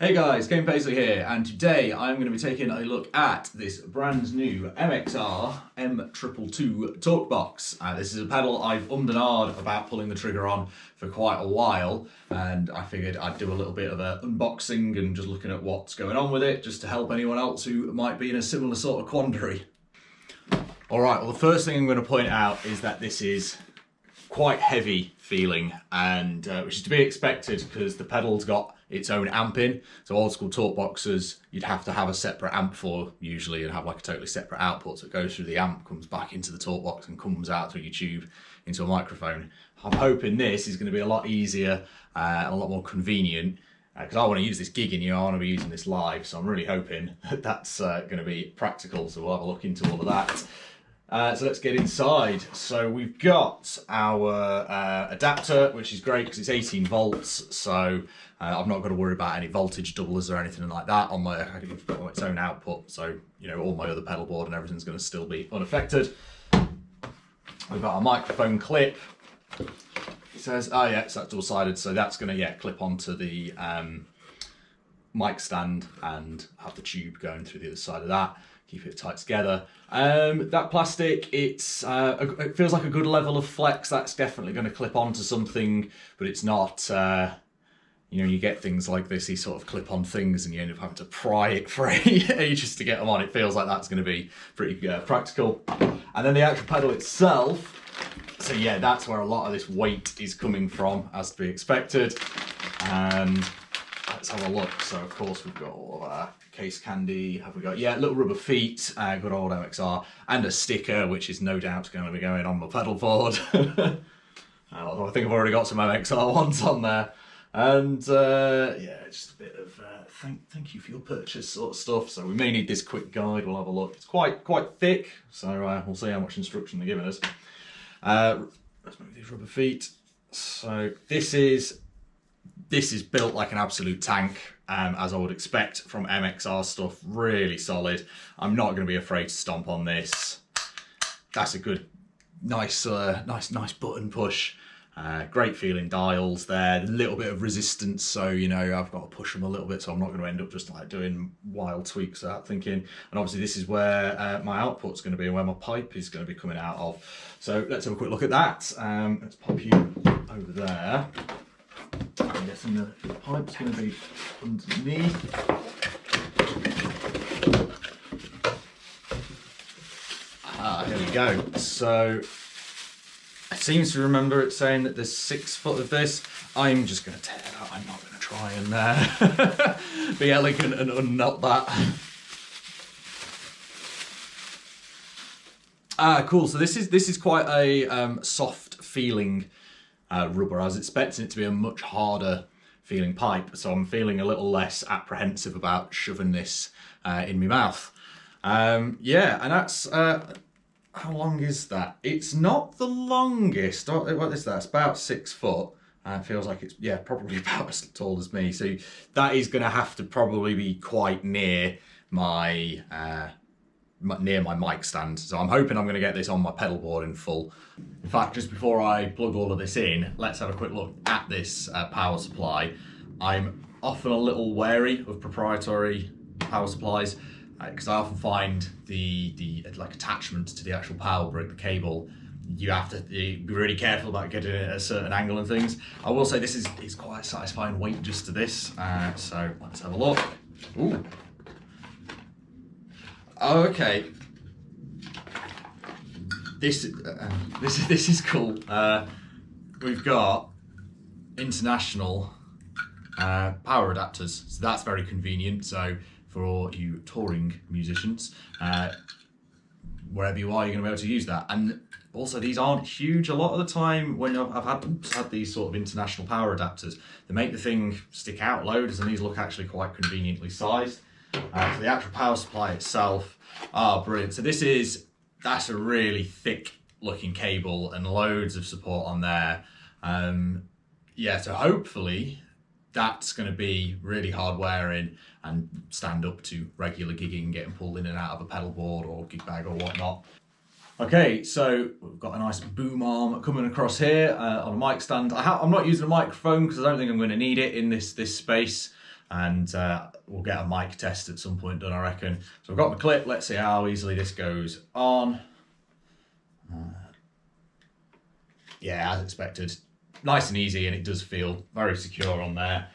Hey guys, Cain Paisley here, and today I'm going to be taking a look at this brand new MXR M222 torque box. This is a pedal I've ummed and ahed about pulling the trigger on for quite a while, and I figured I'd do a little bit of an unboxing and just looking at what's going on with it, just to help anyone else who might be in a similar sort of quandary. Alright, well the first thing I'm going to point out is that this is quite heavy feeling, and which is to be expected because the pedal's got its own amp in. So old school torque boxes you'd have to have a separate amp for usually, and have like a totally separate output, so it goes through the amp, comes back into the torque box and comes out through your tube into a microphone. I'm hoping this is going to be a lot easier and a lot more convenient, because I want to use this gigging, I want to be using this live, so I'm really hoping that that's going to be practical, so we'll have a look into all of that. So let's get inside. So we've got our adapter, which is great because it's 18 volts, so I've not got to worry about any voltage doublers or anything like that on my, it's got its own output, so you know all my other pedal board and everything's going to still be unaffected. We've got our microphone clip. It says, oh yeah, so that's double-sided, so that's going to clip onto the mic stand and have the tube going through the other side of that. Keep it tight together. That plastic, it feels like a good level of flex. That's definitely going to clip onto something, but it's not, you know, you get things like this, these sort of clip-on things, and you end up having to pry it for ages to get them on. It feels like that's going to be pretty practical. And then the actual pedal itself, so yeah, that's where a lot of this weight is coming from, as to be expected. Let's have a look. So of course we've got all of our case candy. Have we got, yeah, little rubber feet, good old MXR, and a sticker, which is no doubt going to be going on my pedal board. Although I think I've already got some MXR ones on there. And yeah, just a bit of thank you for your purchase sort of stuff. So we may need this quick guide. We'll have a look. It's quite thick, so we'll see how much instruction they're giving us. Let's move these rubber feet. So this is built like an absolute tank, as I would expect from MXR stuff. Really solid. I'm not going to be afraid to stomp on this. That's a good, nice button push. Great feeling dials there. A little bit of resistance, so you know I've got to push them a little bit, so I'm not going to end up just like doing wild tweaks without thinking. And obviously this is where my output's going to be, and where my pipe is going to be coming out of. So let's have a quick look at that. Let's pop you over there. I'm guessing the pipe's going to be underneath. Here we go. So I seem to remember it saying that there's 6 foot of this. I'm just going to tear that. I'm not going to try and be elegant and unknot that. Cool. So this is quite a soft feeling rubber. I was expecting it to be a much harder feeling pipe, so I'm feeling a little less apprehensive about shoving this in my mouth. Yeah, and that's, how long is that? It's not the longest. What is that? It's about 6 foot. It feels like it's, yeah, probably about as tall as me. So that is going to have to probably be quite near my mic stand. So I'm hoping I'm going to get this on my pedal board in full. In fact, just before I plug all of this in, let's have a quick look at this power supply. I'm often a little wary of proprietary power supplies, because I often find the like attachment to the actual power brick, the cable, you have to be really careful about getting it at a certain angle and things. I will say this is quite a satisfying weight just to this. So let's have a look. Ooh. Oh, okay. This is cool. We've got international power adapters, so that's very convenient. So for all you touring musicians, wherever you are, you're going to be able to use that. And also, these aren't huge. A lot of the time when I've had these sort of international power adapters, they make the thing stick out loads, and these look actually quite conveniently sized. For the actual power supply itself, brilliant. So that's a really thick looking cable and loads of support on there. Yeah, so hopefully that's going to be really hard wearing and stand up to regular gigging, getting pulled in and out of a pedal board or gig bag or whatnot. Okay, so we've got a nice boom arm coming across here on a mic stand. I'm not using a microphone because I don't think I'm going to need it in this space. and we'll get a mic test at some point done, I reckon. So I've got my clip, let's see how easily this goes on. Yeah, as expected, nice and easy, and it does feel very secure on there.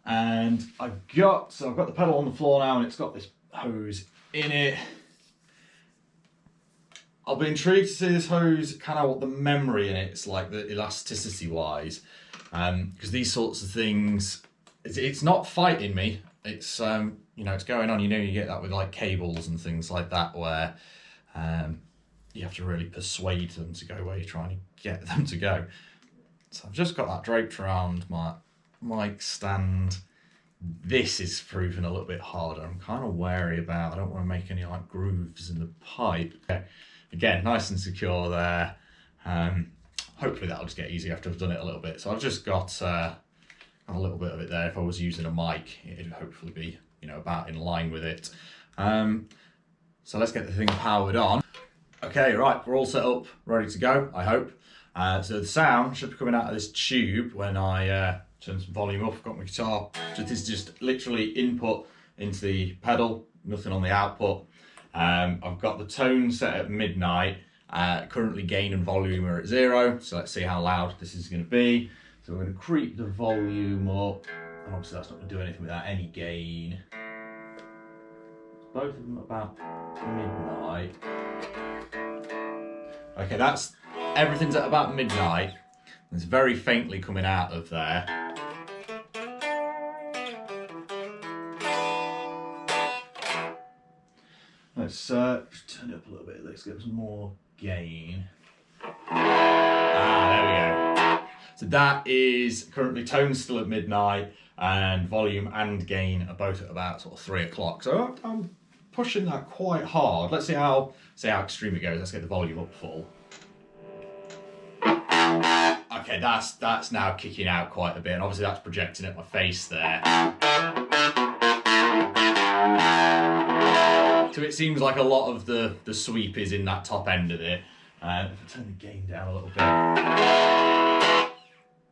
And I've got the pedal on the floor now, and it's got this hose in it. I'll be intrigued to see this hose, kind of what the memory in it's like, the elasticity wise, because these sorts of things, it's not fighting me. It's you know, it's going on. You know, you get that with like cables and things like that, where you have to really persuade them to go where you're trying to get them to go. So I've just got that draped around my mic stand. This is proving a little bit harder. I'm kind of wary about, I don't want to make any like grooves in the pipe. Again, nice and secure there. Hopefully that'll just get easier after I've done it a little bit. So I've just got a little bit of it there. If I was using a mic, it'd hopefully be, you know, about in line with it. So let's get the thing powered on. Okay, right, we're all set up, ready to go, I hope. So the sound should be coming out of this tube when I turn some volume up. I've got my guitar. So this is just literally input into the pedal, nothing on the output. I've got the tone set at midnight. Currently gain and volume are at 0, so let's see how loud this is going to be. So we're going to creep the volume up, and obviously that's not going to do anything without any gain. Both of them about midnight. Okay, that's everything's at about midnight. It's very faintly coming out of there. Let's turn it up a little bit. Let's get some more gain. There we go. So that is currently tone still at midnight, and volume and gain are both at about sort of 3 o'clock. So I'm pushing that quite hard. Let's see how extreme it goes. Let's get the volume up full. Okay, that's now kicking out quite a bit, and obviously that's projecting at my face there. So it seems like a lot of the sweep is in that top end of it. If I turn the gain down a little bit,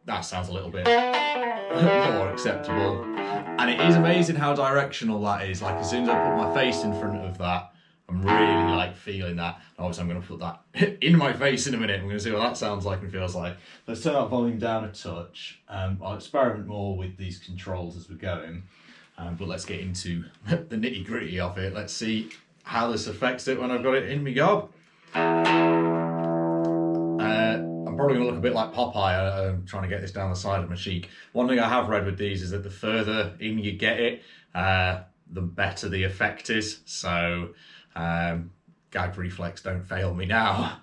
that sounds a little bit more acceptable. And it is amazing how directional that is. Like, as soon as I put my face in front of that, I'm really like feeling that. Obviously I'm going to put that in my face in a minute. I'm going to see what that sounds like and feels like. Let's turn that volume down a touch. I'll experiment more with these controls as we're going. But let's get into the nitty gritty of it. Let's see how this affects it when I've got it in my gob. I'm probably going to look a bit like Popeye. I'm trying to get this down the side of my cheek. One thing I have read with these is that the further in you get it, the better the effect is. So gag reflex, don't fail me now.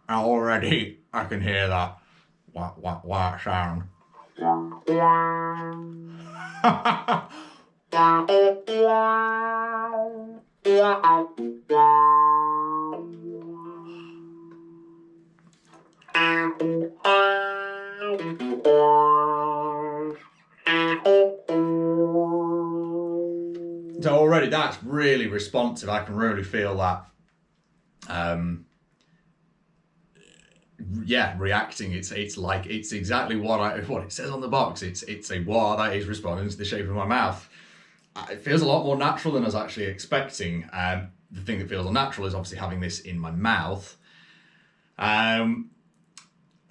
Already I can hear that wah sound. So already that's really responsive. I can really feel that. Yeah, reacting. It's exactly what it says on the box. It's a wah that is responding to the shape of my mouth. It feels a lot more natural than I was actually expecting. The thing that feels unnatural is obviously having this in my mouth.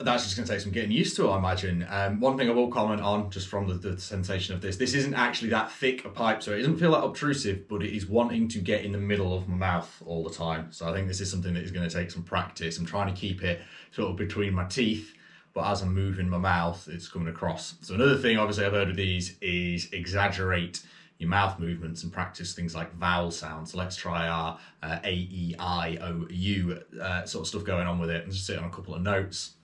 That's just going to take some getting used to, I imagine. One thing I will comment on, just from the sensation of this isn't actually that thick a pipe, so it doesn't feel that obtrusive, but it is wanting to get in the middle of my mouth all the time. So I think this is something that is going to take some practice. I'm trying to keep it sort of between my teeth, but as I'm moving my mouth, it's coming across. So another thing, obviously, I've heard of these is exaggerate your mouth movements and practice things like vowel sounds. So let's try our A, E, I, O, U sort of stuff going on with it, and just sit on a couple of notes.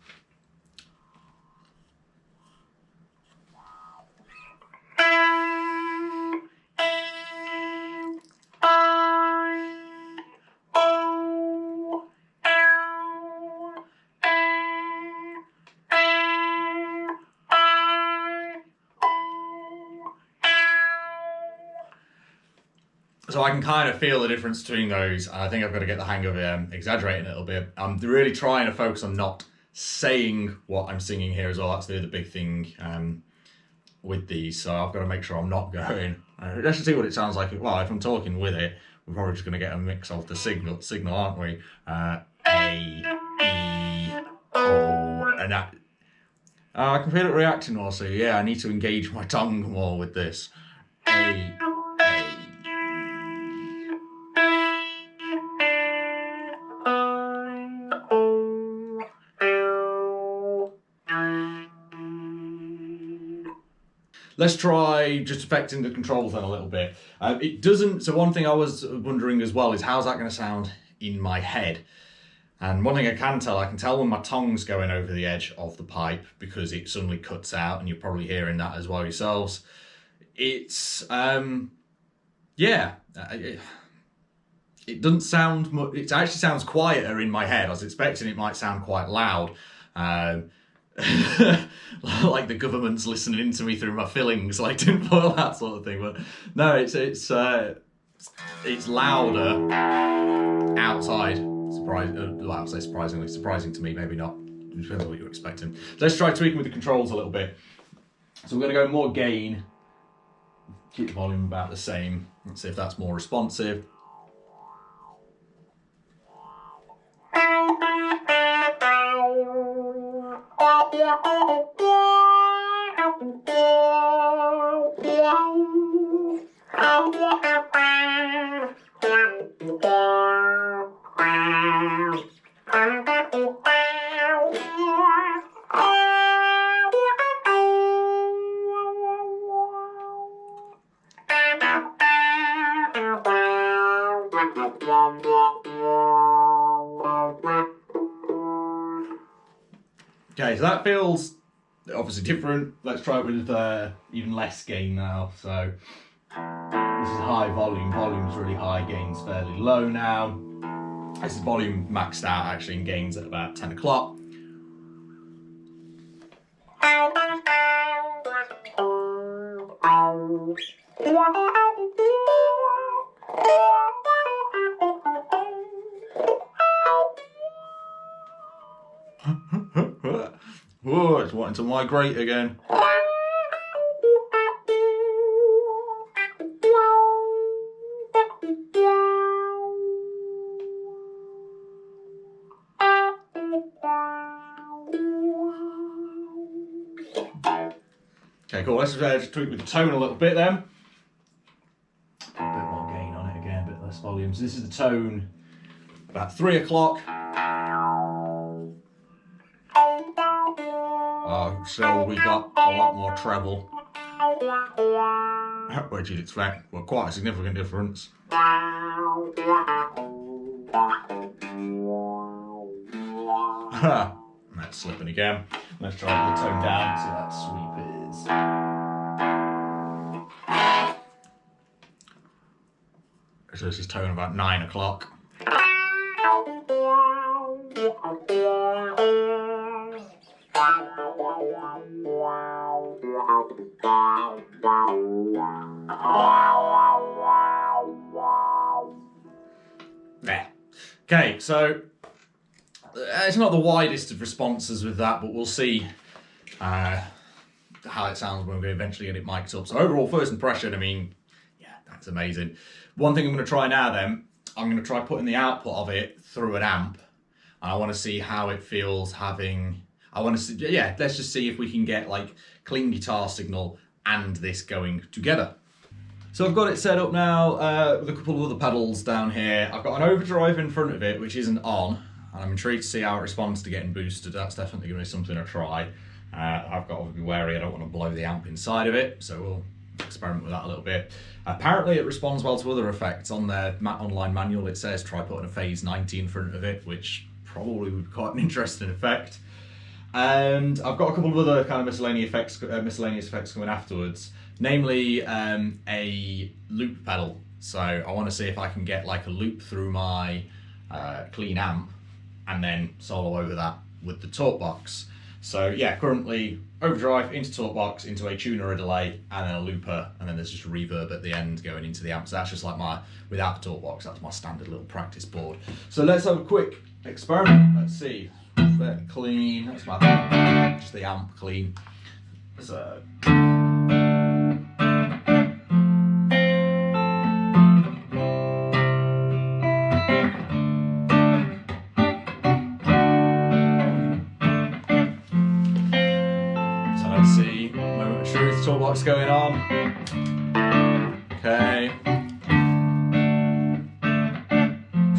So I can kind of feel the difference between those. I think I've got to get the hang of exaggerating a little bit. I'm really trying to focus on not saying what I'm singing here as well. That's the other big thing with these. So I've got to make sure I'm not going. Let's just see what it sounds like. Well, if I'm talking with it, we're probably just going to get a mix of the signal, aren't we? A, E, O, and that. I can feel it reacting more, so yeah, I need to engage my tongue more with this. A. Let's try just affecting the controls then a little bit. It doesn't, so one thing I was wondering as well is how's that going to sound in my head? And one thing I can tell when my tongue's going over the edge of the pipe because it suddenly cuts out, and you're probably hearing that as well yourselves. It's, yeah, it doesn't sound much, it actually sounds quieter in my head. I was expecting it might sound quite loud. Like the government's listening to me through my fillings, like tinfoil, that sort of thing. But no, it's louder outside. Well, I'll say surprising to me, maybe not. It depends on what you're expecting. So let's try tweaking with the controls a little bit. So we're going to go more gain, keep the volume about the same. Let's see if that's more responsive. Okay, so that feels obviously different. Let's try it with even less gain now. So this is high volume, volume's really high, gain's fairly low now. This is volume maxed out actually, and gain's at about 10 o'clock. Whoa, it's wanting to migrate again. Okay, cool. Let's just tweak with the tone a little bit then. A bit more gain on it again, a bit less volume. So this is the tone about 3 o'clock. So we got a lot more treble, which you'd expect, well, quite a significant difference. That's slipping again. Let's try to put the tone down, see what that sweep is. So this is tone about 9 o'clock. There. Okay, so it's not the widest of responses with that, but we'll see how it sounds when we eventually get it mic'd up. So overall, first impression, I mean, yeah, that's amazing. One thing I'm going to try now then, I'm going to try putting the output of it through an amp, and I want to see how it feels having, I want to see, yeah, let's just see if we can get like clean guitar signal and this going together. So I've got it set up now with a couple of other pedals down here. I've got an overdrive in front of it, which isn't on, and I'm intrigued to see how it responds to getting boosted. That's definitely going to be something to try. I've got to be wary, I don't want to blow the amp inside of it, so we'll experiment with that a little bit. Apparently it responds well to other effects. On their online manual it says try putting a phase 90 in front of it, which probably would be quite an interesting effect. And I've got a couple of other kind of miscellaneous effects coming afterwards, namely a loop pedal. So I want to see if I can get like a loop through my clean amp and then solo over that with the talk box. So yeah, currently overdrive into talk box, into a tuner, a delay, and then a looper, and then there's just a reverb at the end going into the amp. So that's just like my, without the talk box, that's my standard little practice board. So let's have a quick experiment. Let's see fairly clean. That's my just the amp clean. So. Let's see, moment of truth, toolbox going on. Okay.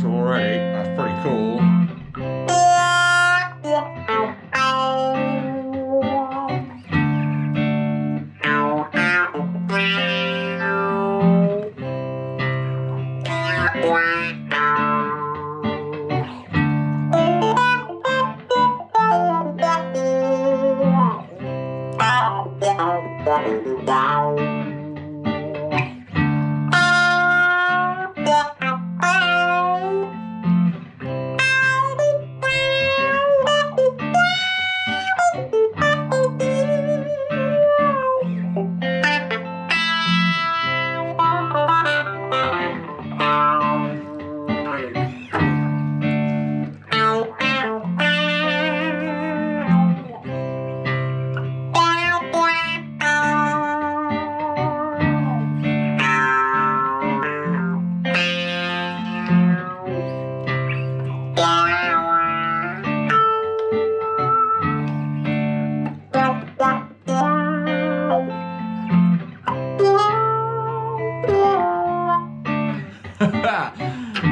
So already, that's pretty cool.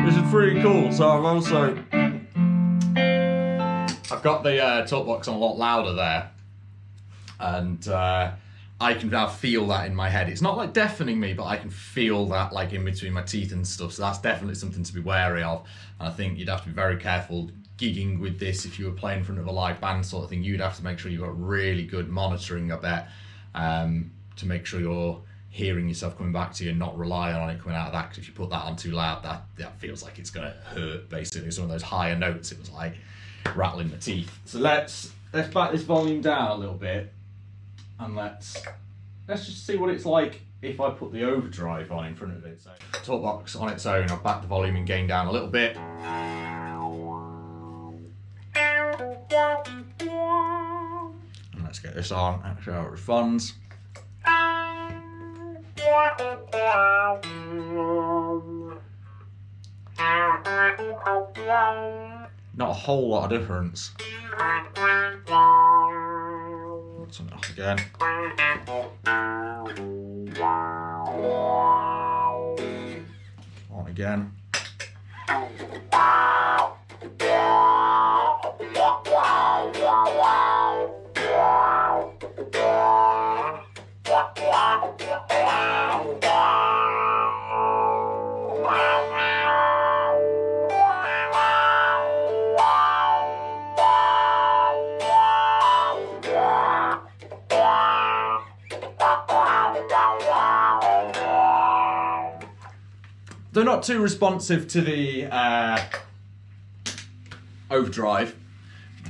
This is pretty cool. So I've got the talkbox on a lot louder there, and I can now feel that in my head. It's not like deafening me, but I can feel that like in between my teeth and stuff. So that's definitely something to be wary of. And I think you'd have to be very careful gigging with this if you were playing in front of a live band sort of thing. You'd have to make sure you've got really good monitoring, I bet, to make sure you're hearing yourself coming back to you and not relying on it coming out of that, because if you put that on too loud, that feels like it's going to hurt, basically. Some of those higher notes, it was like rattling the teeth. So let's back this volume down a little bit, and let's just see what it's like if I put the overdrive on in front of it. So talkbox on its own, I've backed the volume and gain down a little bit. And let's get this on, actually how it responds. Not a whole lot of difference. Turn it off again. On again. They're not too responsive to the overdrive.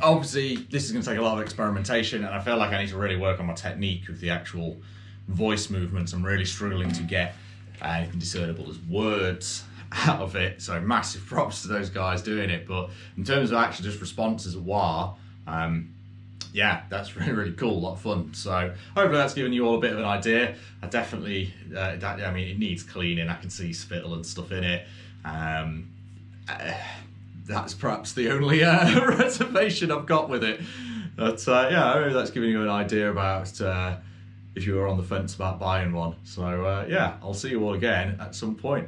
Obviously, this is going to take a lot of experimentation, and I feel like I need to really work on my technique with the actual voice movements. I'm really struggling to get anything discernible as words out of it, so massive props to those guys doing it. But in terms of actually just response as a wah, yeah, that's really, really cool, a lot of fun. So hopefully that's given you all a bit of an idea. I definitely, I mean, it needs cleaning. I can see spittle and stuff in it. That's perhaps the only reservation I've got with it. But yeah, I hope that's given you an idea about if you were on the fence about buying one. So yeah, I'll see you all again at some point.